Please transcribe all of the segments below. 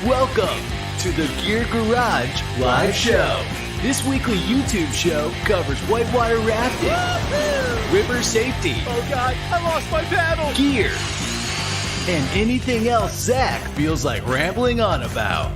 Welcome to the Gear Garage Live Show. This weekly YouTube show covers whitewater rafting, river safety, oh God, I lost my paddle, gear, and anything else Zach feels like rambling on about.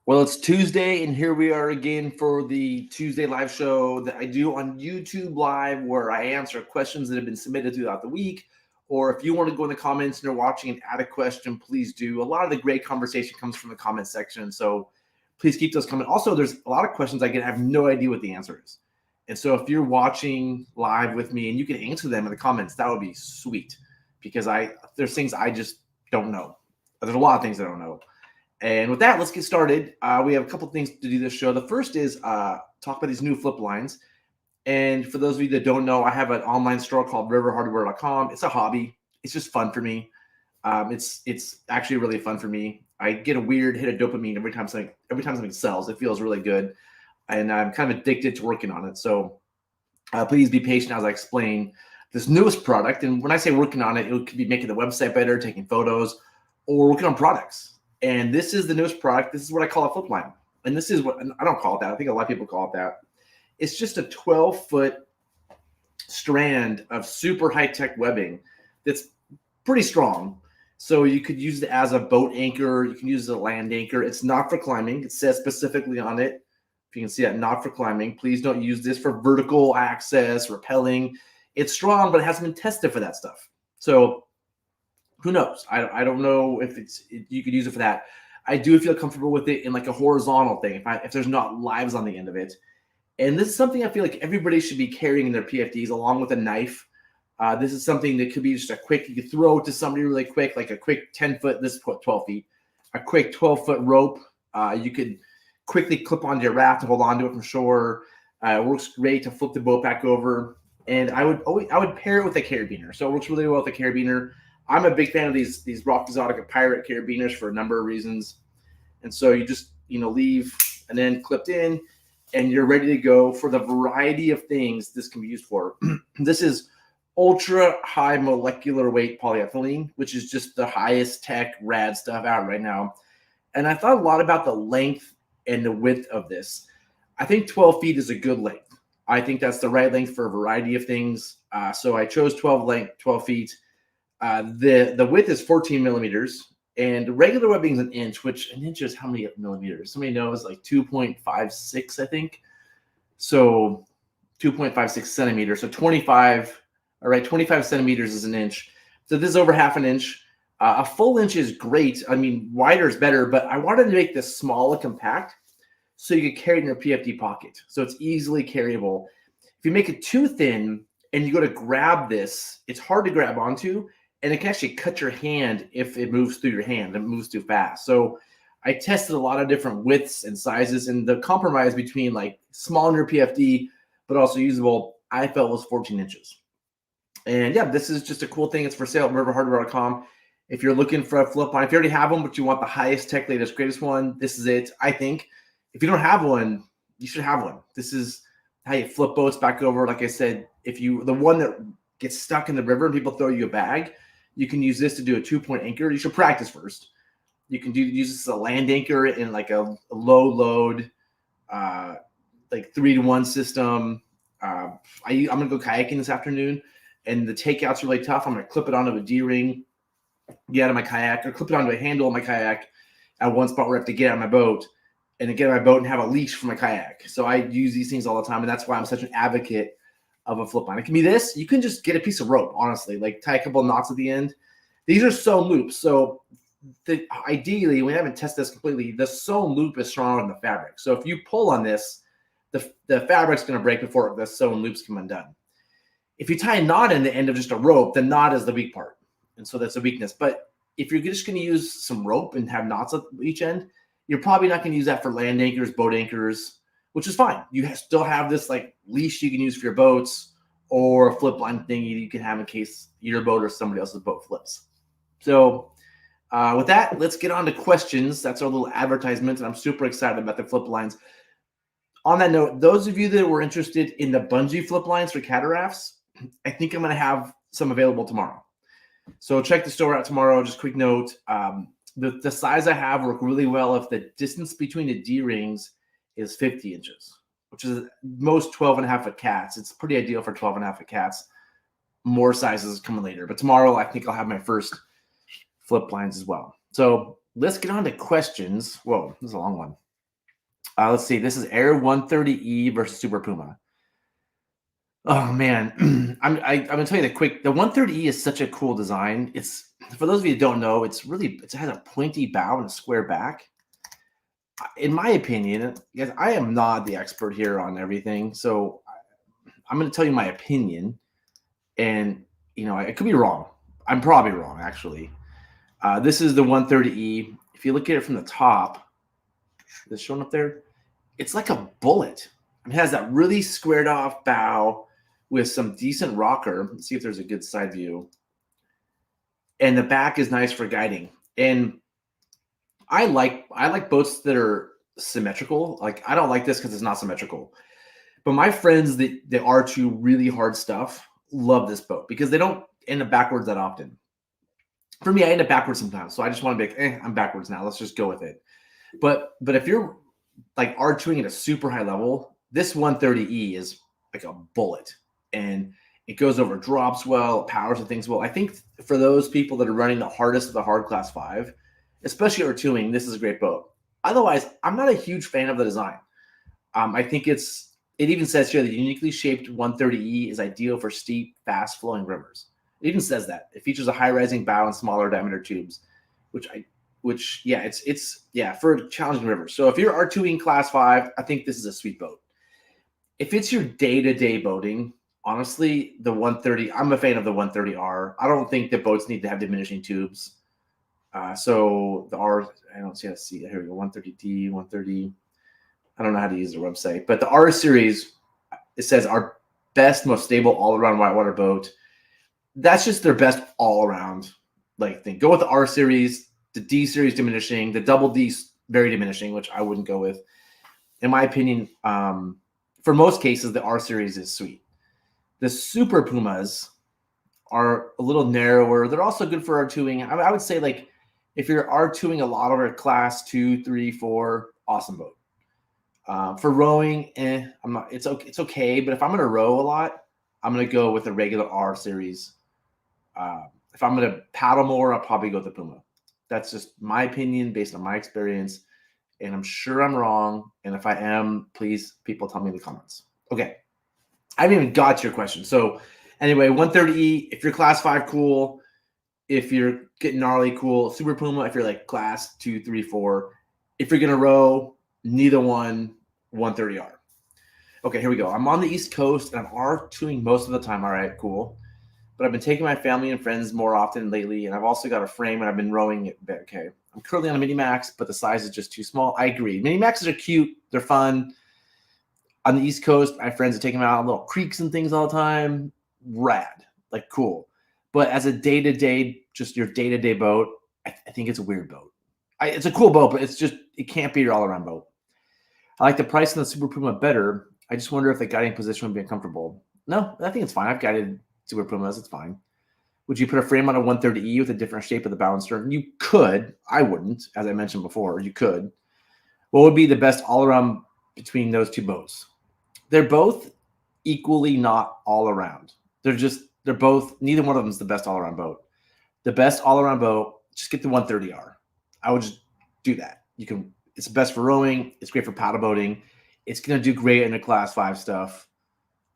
Well, it's Tuesday, and here we are again for the Tuesday live show that I do on YouTube Live, where I answer questions that have been submitted throughout the week. Or if you want to go in the comments and you're watching and add a question, please do. A lot of the great conversation comes from the comment section, so please keep those coming. Also, there's a lot of questions I get. I have no idea what the answer is. And so if you're watching live with me and you can answer them in the comments, that would be sweet, because there's things I just don't know. There's a lot of things I don't know. And with that, let's get started. We have a couple things to do this show. The first is talk about these new flip lines. And for those of you that don't know, I have an online store called riverhardware.com. It's a hobby. It's just fun for me. It's actually really fun for me. I get a weird hit of dopamine every time something sells. It feels really good, and I'm kind of addicted to working on it. So please be patient as I explain this newest product. And when I say working on it, it could be making the website better, taking photos, or working on products. And this is the newest product. This is what I call a flip line. And this is what I don't call it that. I think a lot of people call it that. It's just a 12-foot strand of super high-tech webbing that's pretty strong. So you could use it as a boat anchor. You can use it as a land anchor. It's not for climbing. It says specifically on it, if you can see that, not for climbing. Please don't use this for vertical access, rappelling. It's strong, but it hasn't been tested for that stuff. So who knows? I don't know if you could use it for that. I do feel comfortable with it in like a horizontal thing if there's not lives on the end of it. And this is something I feel like everybody should be carrying in their PFDs along with a knife. This is something that could be just you could throw it to somebody really quick, like a quick 10-foot, this is 12 feet, a quick 12-foot rope. You could quickly clip onto your raft and hold onto it from shore. It works great to flip the boat back over. And I would pair it with a carabiner. So it works really well with a carabiner. I'm a big fan of these Rock Exotica Pirate carabiners for a number of reasons. And so you just, leave and then clipped in, and you're ready to go for the variety of things this can be used for. This is ultra high molecular weight polyethylene, which is just the highest tech rad stuff out right now. And I thought a lot about the length and the width of this. I think 12 feet is a good length. I think that's the right length for a variety of things. So I chose 12 feet. The width is 14 millimeters. And regular webbing is an inch, which an inch is how many millimeters? Somebody knows, like 2.56, I think. So 2.56 centimeters. So 25 centimeters is an inch. So this is over half an inch. A full inch is great. I mean, wider is better, but I wanted to make this small and compact so you could carry it in your PFD pocket. So it's easily carryable. If you make it too thin and you go to grab this, it's hard to grab onto. And it can actually cut your hand if it moves through your hand. It moves too fast. So I tested a lot of different widths and sizes, and the compromise between like small in your PFD, but also usable, I felt was 14 inches. And yeah, this is just a cool thing. It's for sale at riverhardware.com. If you're looking for a flip line, if you already have one, but you want the highest tech, latest, greatest one, this is it. I think if you don't have one, you should have one. This is how you flip boats back over. Like I said, the one that gets stuck in the river and people throw you a bag, you can use this to do a 2-point anchor. You should practice first. You can use this as a land anchor in like a low load, like 3-to-1 system. I'm gonna go kayaking this afternoon, and the takeout's really tough. I'm gonna clip it onto a D-ring, get out of my kayak, or clip it onto a handle of my kayak at one spot where I have to get out of my boat, and then get out of my boat and have a leash for my kayak. So I use these things all the time, and that's why I'm such an advocate of a flip line. It can be this. You can just get a piece of rope, honestly, like tie a couple of knots at the end. These are sewn loops. So ideally, we haven't tested this completely, the sewn loop is stronger than the fabric. So if you pull on this, the fabric's going to break before the sewn loops come undone. If you tie a knot in the end of just a rope, the knot is the weak part. And so that's a weakness. But if you're just going to use some rope and have knots at each end, you're probably not going to use that for land anchors, boat anchors, which is fine. You still have this like leash you can use for your boats, or a flip line thing you can have in case your boat or somebody else's boat flips. So with that, let's get on to questions. That's our little advertisement, and I'm super excited about the flip lines. On that note, those of you that were interested in the bungee flip lines for catarafts, I think I'm going to have some available tomorrow. So check the store out tomorrow. Just quick note. The size I have work really well if the distance between the D rings is 50 inches, which is most 12 and a half foot cats. It's pretty ideal for 12 and a half foot cats. More sizes coming later. But tomorrow, I think I'll have my first flip blinds as well. So let's get on to questions. Whoa, this is a long one. Let's see. This is Air 130E versus Super Puma. Oh man, I'm gonna tell you the 130E is such a cool design. It's, for those of you that don't know, it has a pointy bow and a square back. In my opinion, yes, I am not the expert here on everything, so I'm gonna tell you my opinion, and I could be wrong. I'm probably wrong actually. This is the 130E. If you look at it from the top, that's showing up there. It's like a bullet. It has that really squared off bow with some decent rocker. Let's see if there's a good side view. And the back is nice for guiding. And I like boats that are symmetrical. Like, I don't like this because it's not symmetrical. But my friends that are to really hard stuff love this boat because they don't end up backwards that often. For me, I end up backwards sometimes. So I just want to be like, I'm backwards now. Let's just go with it. But if you're like R2ing at a super high level, this 130E is like a bullet. And it goes over drops well, powers and things well. I think for those people that are running the hardest of the hard class 5, especially R2ing, this is a great boat. Otherwise, I'm not a huge fan of the design. I think it even says here the uniquely shaped 130E is ideal for steep, fast flowing rivers. It even says that. It features a high rising bow and smaller diameter tubes, it's for challenging rivers. So if you're R2ing class 5, I think this is a sweet boat. If it's your day-to-day boating, honestly, the 130, I'm a fan of the 130R. I don't think that boats need to have diminishing tubes. So the R, I don't see how to see it. Here we go, 130D, 130. I don't know how to use the website. But the R series, it says our best, most stable all-around whitewater boat. That's just their best all-around thing. Go with the R series, the D series diminishing, the double D very diminishing, which I wouldn't go with. In my opinion, for most cases, the R series is sweet. The Super Pumas are a little narrower. They're also good for R2ing. I would say, like, if you're R2ing a lot over class 2, 3, 4, awesome boat. For rowing, I'm not. It's okay. But if I'm gonna row a lot, I'm gonna go with a regular R series. If I'm gonna paddle more, I'll probably go with the Puma. That's just my opinion based on my experience, and I'm sure I'm wrong. And if I am, please, people, tell me in the comments. Okay. I haven't even got to your question. So anyway, 130E, if you're class 5, cool. If you're getting gnarly, cool. Super Puma, if you're like class 2, 3, 4. If you're going to row, neither one, 130R. Okay, here we go. I'm on the East Coast, and I'm R2ing most of the time. All right, cool. But I've been taking my family and friends more often lately, and I've also got a frame, and I've been rowing it. Okay, I'm currently on a Mini Max, but the size is just too small. I agree. Mini Maxes are cute. They're fun. On the East Coast, my friends are taking them out on little creeks and things all the time. Rad, like cool. But as a day-to-day, just your day-to-day boat, I think it's a weird boat. It's a cool boat, but it can't be your all-around boat. I like the price on the Super Puma better. I just wonder if the guiding position would be uncomfortable. No, I think it's fine. I've guided Super Pumas. It's fine. Would you put a frame on a 130E with a different shape of the bow and stern? You could. I wouldn't, as I mentioned before. You could. What would be the best all-around between those two boats? They're both equally not all around. They're both, neither one of them is the best all around boat. The best all around boat, just get the 130R. I would just do that. It's the best for rowing. It's great for paddle boating. It's going to do great in the class 5 stuff.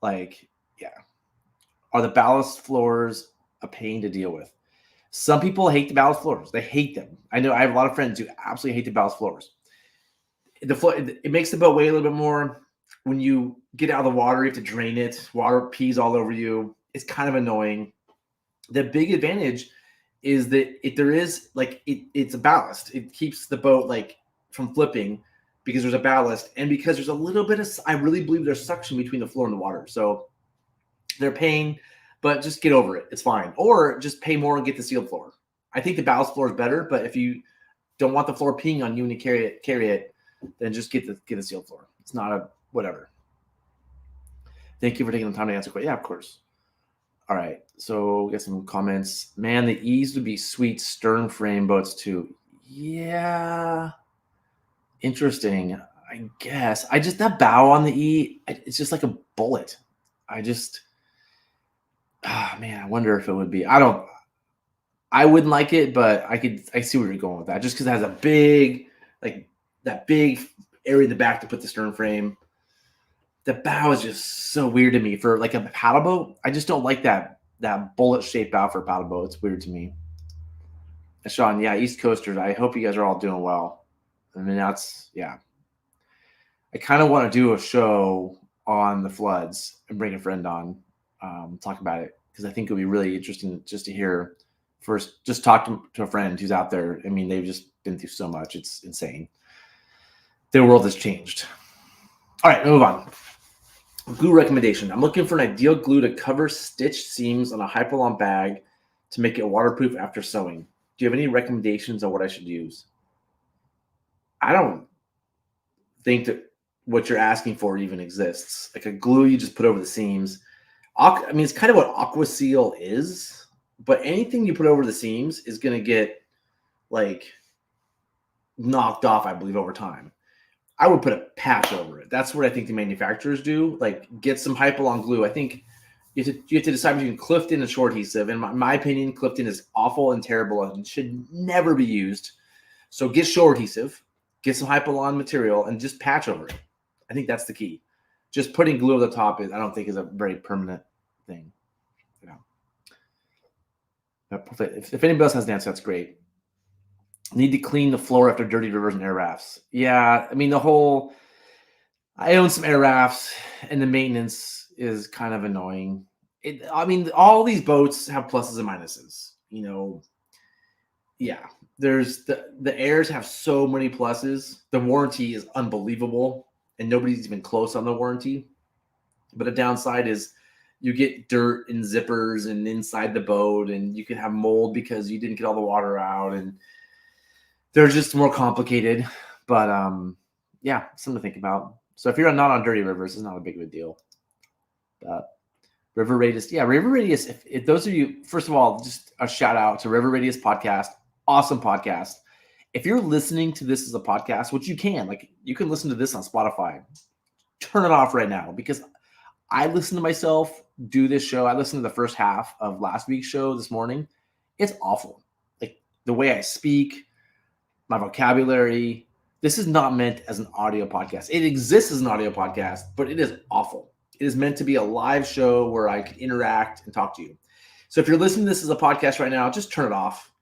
Like, yeah. Are the ballast floors a pain to deal with? Some people hate the ballast floors. They hate them. I know I have a lot of friends who absolutely hate the ballast floors. It makes the boat weigh a little bit more. When you get out of the water, you have to drain it. Water pees all over you. It's kind of annoying. The big advantage is that it's a ballast. It keeps the boat from flipping because there's a ballast, and because there's a little bit of, I really believe there's suction between the floor and the water. So they're pain, but just get over it. It's fine. Or just pay more and get the sealed floor. I think the ballast floor is better, but if you don't want the floor peeing on you when you carry it, then just get the sealed floor. It's not a whatever. Thank you for taking the time to answer. Yeah, of course. All right. So we got some comments. Man, the E's would be sweet stern frame boats too. Yeah. Interesting. I guess. That bow on the E, it's just like a bullet. Man, I wonder if it would be. I wouldn't like it, but I see where you're going with that. Just because it has a big, like that big area in the back to put the stern frame. The bow is just so weird to me for like a paddle boat. I just don't like that bullet shaped bow for a paddle boat. It's weird to me. Sean, yeah, East Coasters. I hope you guys are all doing well. I mean, I kind of want to do a show on the floods and bring a friend on, talk about it, because I think it would be really interesting just to hear first, just talk to a friend who's out there. I mean, they've just been through so much. It's insane. Their world has changed. All right, move on. Glue recommendation. I'm looking for an ideal glue to cover stitched seams on a Hyperlon bag to make it waterproof after sewing. Do you have any recommendations on what I should use? I don't think that what you're asking for even exists. Like a glue you just put over the seams. I mean, it's kind of what Aqua Seal is, but anything you put over the seams is going to get like knocked off, I believe, over time. I would put a patch over it. That's what I think the manufacturers do. Like get some Hyperlon glue. I think you have to decide between Clifton and short adhesive. In my opinion, Clifton is awful and terrible and should never be used. So get short adhesive, get some Hyperlon material, and just patch over it. I think that's the key. Just putting glue on the top I don't think is a very permanent thing. You know. If anybody else has an answer, that's great. Need to clean the floor after dirty rivers and air rafts. Yeah, I mean I own some air rafts, and the maintenance is kind of annoying. I mean, all these boats have pluses and minuses. You know, yeah. There's the airs have so many pluses. The warranty is unbelievable, and nobody's even close on the warranty. But a downside is you get dirt and zippers and inside the boat, and you can have mold because you didn't get all the water out, and they're just more complicated. But yeah, something to think about. So if you're not on dirty rivers, it's not a big of a deal. River Radius, yeah, River Radius. If those of you, first of all, just a shout out to River Radius podcast, awesome podcast. If you're listening to this as a podcast, which you can listen to this on Spotify, turn it off right now, because I listen to myself do this show. I listened to the first half of last week's show this morning. It's awful. Like the way I speak, my vocabulary. This is not meant as an audio podcast. It exists as an audio podcast, but it is awful. It is meant to be a live show where I can interact and talk to you. So if you're listening to this as a podcast right now, just turn it off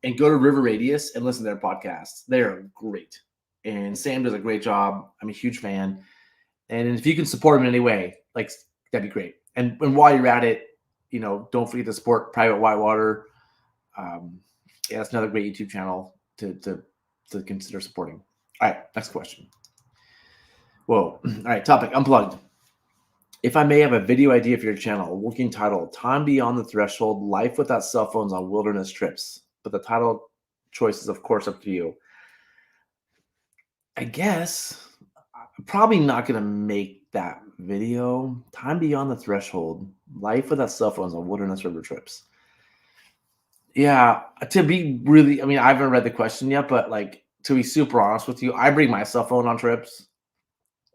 and go to River Radius and listen to their podcasts. They are great. And Sam does a great job. I'm a huge fan. And if you can support him in any way, like, that'd be great. And while you're at it, don't forget to support Private Whitewater. Yeah, that's another great YouTube channel to consider supporting. All right, next question. Whoa. All right, topic, unplugged. If I may have a video idea for your channel, a working title, Time Beyond the Threshold, Life Without Cell Phones on Wilderness Trips. But the title choice is, of course, up to you. I guess I'm probably not going to make that video. Time Beyond the Threshold, Life Without Cell Phones on Wilderness River Trips. Yeah, to be really, I mean, I haven't read the question yet, but to be super honest with you, I bring my cell phone on trips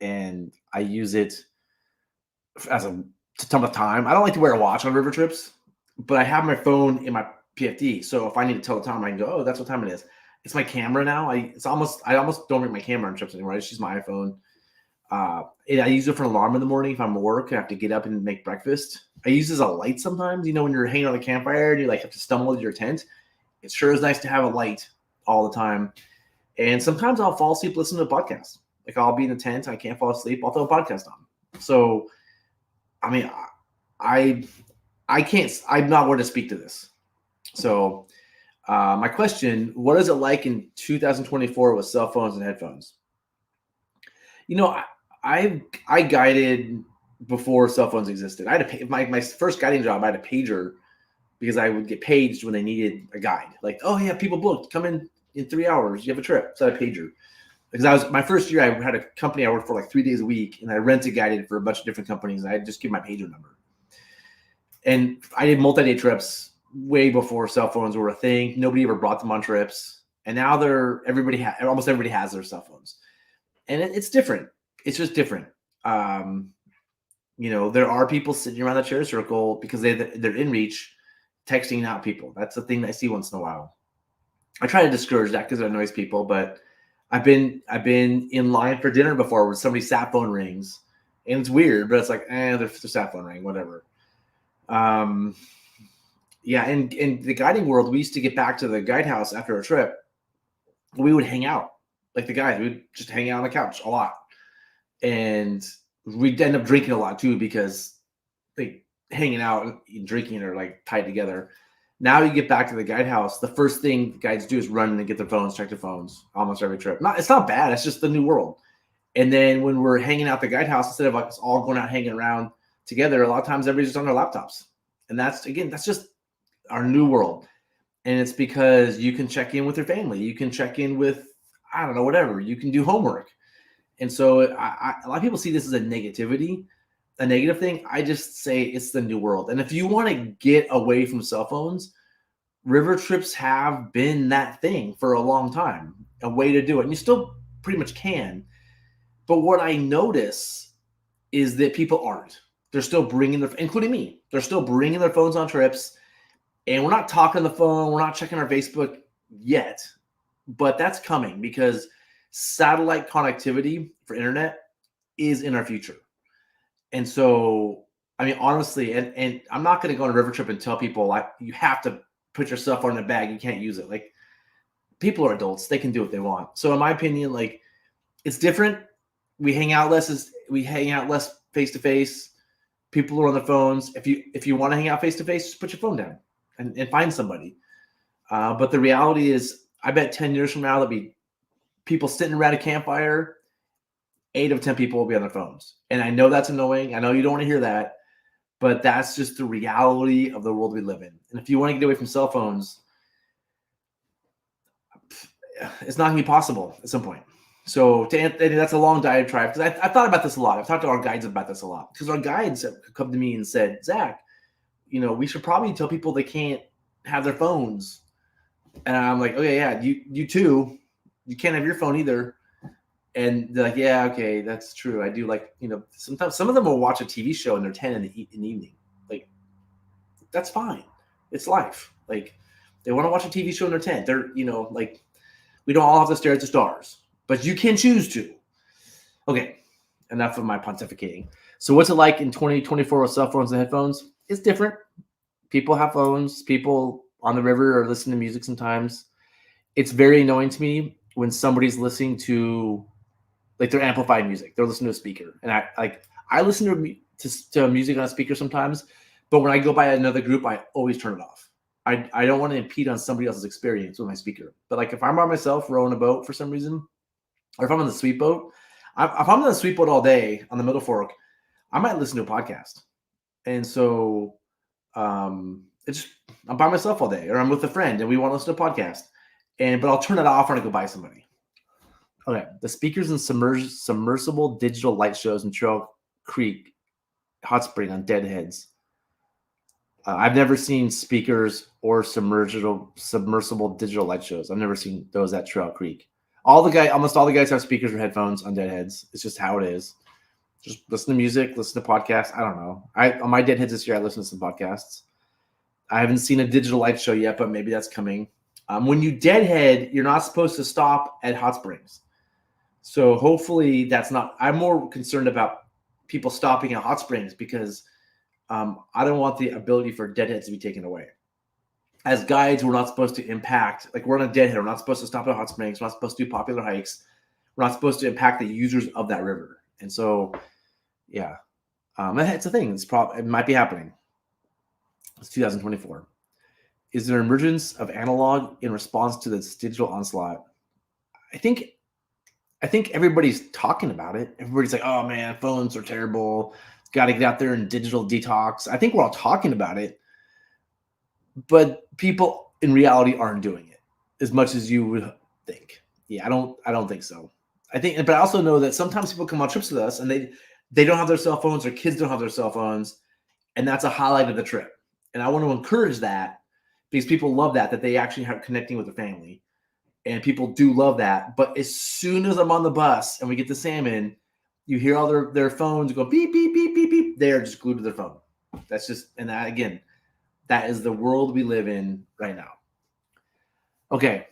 and I use it to tell the time. I don't like to wear a watch on river trips, but I have my phone in my PFD. So if I need to tell the time, I can go, oh, that's what time it is. It's my camera now. I almost don't bring my camera on trips anymore. I just use my iPhone. I use it for an alarm in the morning. If I'm at work, I have to get up and make breakfast. I use it as a light sometimes. When you're hanging on the campfire and you have to stumble into your tent, it sure is nice to have a light all the time. And sometimes I'll fall asleep listening to a podcast. I'll be in the tent, I can't fall asleep, I'll throw a podcast on. So, I mean, I can't. I'm not where to speak to this. So, my question: what is it like in 2024 with cell phones and headphones? I guided before cell phones existed. I had my first guiding job. I had a pager because I would get paged when they needed a guide. Oh yeah, people booked. Come in 3 hours. You have a trip. So I had a pager. Because my first year, I had a company I worked for 3 days a week, and I rented guided for a bunch of different companies. And I just give my pager number. And I did multi-day trips way before cell phones were a thing. Nobody ever brought them on trips, and now almost everybody has their cell phones, and it's different. It's just different. There are people sitting around the chair circle because they're in reach, texting out people. That's the thing that I see once in a while. I try to discourage that because it annoys people, but I've been in line for dinner before where somebody's sat phone rings, and it's weird, but it's like, their sat phone ring, whatever. Yeah, and in the guiding world, we used to get back to the guide house after a trip. We would hang out, like the guys. We'd just hang out on the couch a lot, and we'd end up drinking a lot too because like hanging out and drinking are like tied together. Now you get back to the guide house, the first thing the guides do is run and get their phones, check their phones almost every trip. It's not bad. It's just the new world. And then when we're hanging out the guide house, instead of like us all going out hanging around together, a lot of times everybody's just on their laptops. And that's just our new world. And it's because you can check in with your family. You can check in with, I don't know, whatever. You can do homework. And so a lot of people see this as a negative thing. I just say it's the new world. And if you want to get away from cell phones, river trips have been that thing for a long time, a way to do it. And you still pretty much can. But what I notice is that people aren't. They're still bringing including me, they're still bringing their phones on trips. And we're not talking on the phone. We're not checking our Facebook yet. But that's coming because satellite connectivity for internet is in our future. And so, I mean, honestly, and I'm not going to go on a river trip and tell people like you have to put your cell phone in a bag. You can't use it. Like people are adults. They can do what they want. So in my opinion, like it's different. We hang out less face to face. People are on their phones. If you want to hang out face to face, just put your phone down and find somebody. But the reality is, I bet 10 years from now, there'll be people sitting around a campfire. 8 of 10 people will be on their phones. And I know that's annoying. I know you don't want to hear that, but that's just the reality of the world we live in. And if you want to get away from cell phones, it's not going to be possible at some point. So that's a long diatribe because I thought about this a lot. I've talked to our guides about this a lot because our guides have come to me and said, Zach, we should probably tell people they can't have their phones. And I'm like, okay, yeah, you too. You can't have your phone either. And they're like, yeah, okay, that's true. I do like, sometimes some of them will watch a TV show and they're 10 in the evening. Like, that's fine. It's life. Like, they want to watch a TV show and they're 10. They're, like, we don't all have to stare at the stars, but you can choose to. Okay, enough of my pontificating. So what's it like in 2024 with cell phones and headphones? It's different. People have phones. People on the river are listening to music sometimes. It's very annoying to me when somebody's listening to, like, they're amplified music. They're listening to a speaker. And I listen to music on a speaker sometimes, but when I go by another group, I always turn it off. I don't want to impede on somebody else's experience with my speaker. But like if I'm by myself rowing a boat for some reason, or if I'm on the sweet boat, if I'm on the sweet boat all day on the Middle Fork, I might listen to a podcast. And so I'm by myself all day, or I'm with a friend and we want to listen to a podcast. But I'll turn it off when I go by somebody. Okay, the speakers in submersible digital light shows in Trail Creek Hot Spring on Deadheads. I've never seen speakers or submersible digital light shows. I've never seen those at Trail Creek. Almost all the guys have speakers or headphones on Deadheads. It's just how it is. Just listen to music, listen to podcasts. I don't know. On my Deadheads this year, I listened to some podcasts. I haven't seen a digital light show yet, but maybe that's coming. When you deadhead, you're not supposed to stop at hot springs. So hopefully that's not. I'm more concerned about people stopping at hot springs because I don't want the ability for deadheads to be taken away. As guides, we're not supposed to impact. Like we're on a deadhead. We're not supposed to stop at hot springs. We're not supposed to do popular hikes. We're not supposed to impact the users of that river. And so, yeah, it's a thing. It might be happening. It's 2024. Is there emergence of analog in response to this digital onslaught? I think everybody's talking about it. Everybody's like, oh man, phones are terrible. Got to get out there and digital detox. I think we're all talking about it, but people in reality aren't doing it as much as you would think. Yeah, I don't think so. But I also know that sometimes people come on trips with us and they don't have their cell phones, or kids don't have their cell phones, And that's a highlight of the trip. And I want to encourage that because people love that they actually have connecting with the family. And people do love that. But as soon as I'm on the bus and we get the salmon, you hear all their phones go beep, beep, beep, beep, beep. They're just glued to their phone. That's just, and that again, that is the world we live in right now. Okay.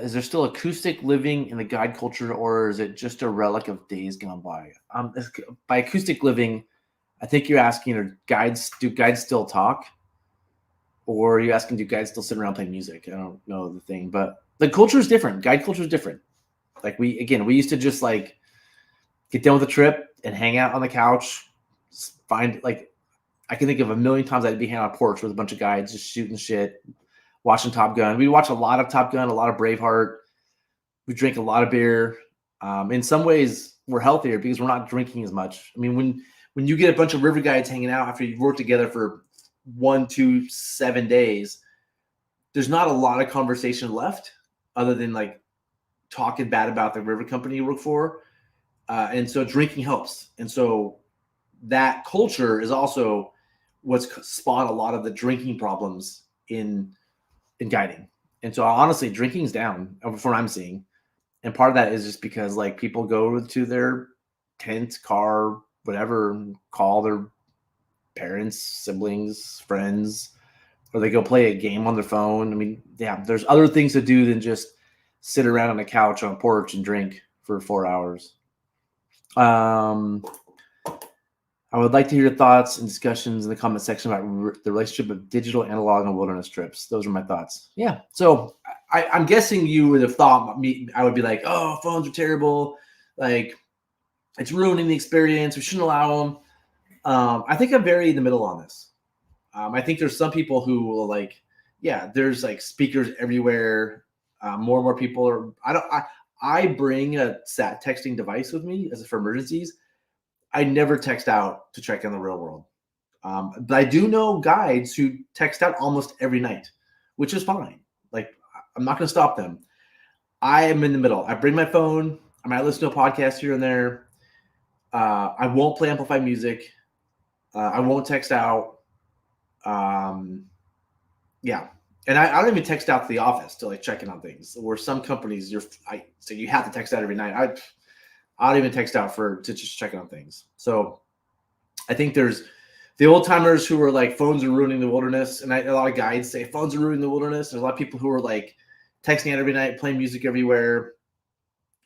Is there still acoustic living in the guide culture, or is it just a relic of days gone by? By acoustic living, I think you're asking, do guides still talk? Or are you asking, do guides still sit around playing music? I don't know the thing, but the culture is different. Guide culture is different. Like we used to just like get done with the trip and hang out on the couch, find like, I can think of a million times I'd be hanging on a porch with a bunch of guides, just shooting shit, watching Top Gun. We watch a lot of Top Gun, a lot of Braveheart. We drink a lot of beer. In some ways, we're healthier because we're not drinking as much. I mean, when you get a bunch of river guides hanging out after you've worked together for 1, 2, 7 days, there's not a lot of conversation left other than like talking bad about the river company you work for. And so drinking helps. And so that culture is also what's spawned a lot of the drinking problems in guiding. And so honestly, drinking's down from what I'm seeing. And part of that is just because like people go to their tent, car, whatever, and call their parents, siblings, friends, or they go play a game on their phone. I mean, yeah, there's other things to do than just sit around on a couch on a porch and drink for 4 hours. I would like to hear your thoughts and discussions in the comment section about the relationship of digital, analog, and wilderness trips. Those are my thoughts. Yeah. So I'm guessing you would have thought I would be like, oh, phones are terrible. Like, it's ruining the experience. We shouldn't allow them. I think I'm very in the middle on this. I think there's some people who will like, yeah, there's like speakers everywhere. More and more people are. I bring a sat texting device with me for emergencies. I never text out to check on the real world. But I do know guides who text out almost every night, which is fine. Like, I'm not going to stop them. I am in the middle. I bring my phone. I might listen to a podcast here and there. I won't play amplified music. I won't text out. Yeah. And I don't even text out to the office to like check in on things. Where some companies, so you have to text out every night. I don't even text out to just check in on things. So I think there's the old timers who are like, phones are ruining the wilderness. And a lot of guides say phones are ruining the wilderness. There's a lot of people who are like texting out every night, playing music everywhere,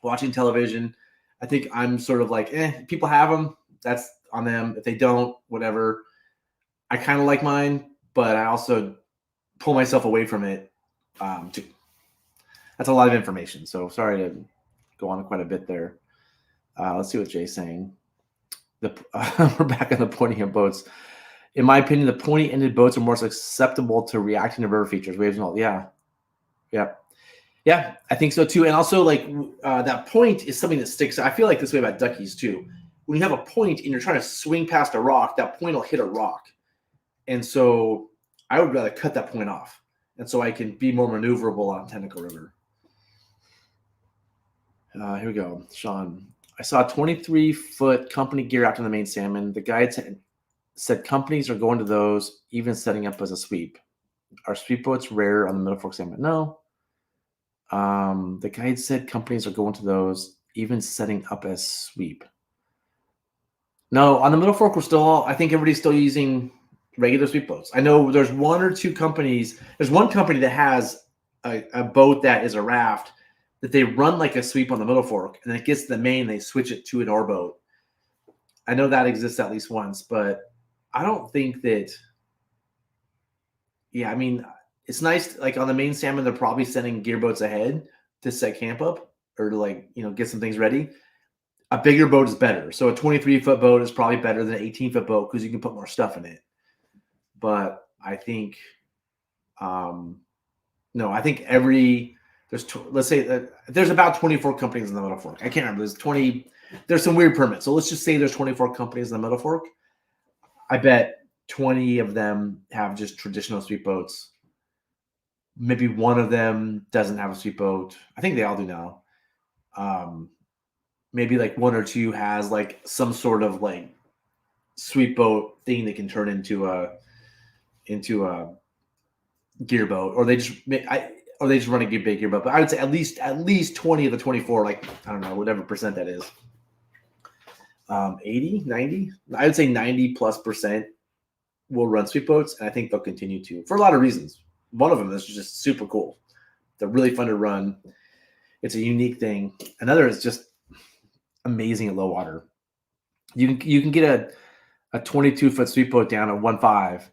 watching television. I think I'm sort of like, people have them. That's on them. If they don't, whatever. I kind of like mine, but I also pull myself away from it too. That's a lot of information. So sorry to go on quite a bit there. Let's see what Jay's saying. We're back on the pointy end boats. In my opinion, the pointy ended boats are more susceptible to reacting to river features, waves, and all. Yeah. I think so too. And also, like that point is something that sticks. I feel like this way about duckies too. When you have a point and you're trying to swing past a rock, that point will hit a rock. And so I would rather cut that point off, and so I can be more maneuverable on Tentacle River. Here we go, Sean. I saw a 23-foot company gear out to the main salmon. The guide said companies are going to those, even setting up as a sweep. Are sweep boats rare on the Middle Fork salmon? No. The guide said companies are going to those, even setting up as sweep. No, on the Middle Fork, I think everybody's still using regular sweep boats. I know there's one or two companies. There's one company that has a boat that is a raft that they run like a sweep on the Middle Fork, and then it gets to the main, they switch it to an oar boat. I know that exists at least once, but I don't think that. Yeah, I mean, it's nice. Like on the main salmon, they're probably sending gear boats ahead to set camp up or to like get some things ready. A bigger boat is better. So a 23-foot boat is probably better than an 18-foot boat because you can put more stuff in it. But I think, no, I think let's say that there's about 24 companies in the Middle Fork. I can't remember. There's some weird permits. So let's just say there's 24 companies in the Middle Fork. I bet 20 of them have just traditional sweep boats. Maybe one of them doesn't have a sweep boat. I think they all do now. Maybe like one or two has like some sort of like sweet boat thing that can turn into a gear boat, or they just run a big gear boat. But I would say at least 20 of the 24, like I don't know, whatever percent that is. 80, 90. I would say 90+% will run sweet boats, and I think they'll continue to for a lot of reasons. One of them is just super cool. They're really fun to run. It's a unique thing. Another is just amazing at low water. You can get a 22-foot sweet boat down at 1.5.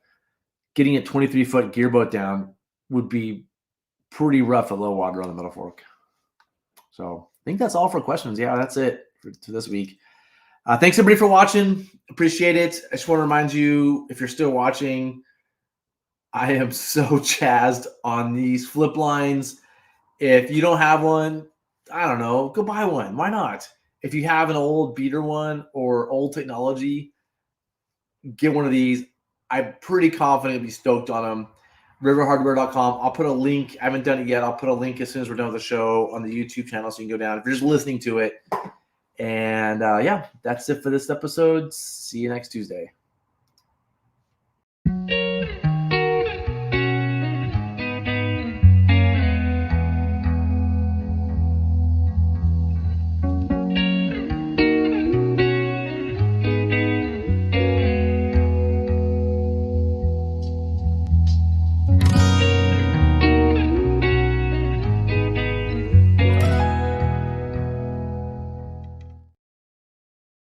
Getting a 23-foot gear boat down would be pretty rough at low water on the Middle Fork. So I think that's all for questions. Yeah, that's it for this week. Thanks everybody for watching. Appreciate it. I just want to remind you, if you're still watching, I am so jazzed on these flip lines. If you don't have one, I don't know, go buy one. Why not? If you have an old beater one or old technology, get one of these. I'm pretty confident you'll be stoked on them. riverhardware.com. I'll put a link. I haven't done it yet. I'll put a link as soon as we're done with the show on the YouTube channel so you can go down if you're just listening to it. And yeah, that's it for this episode. See you next Tuesday.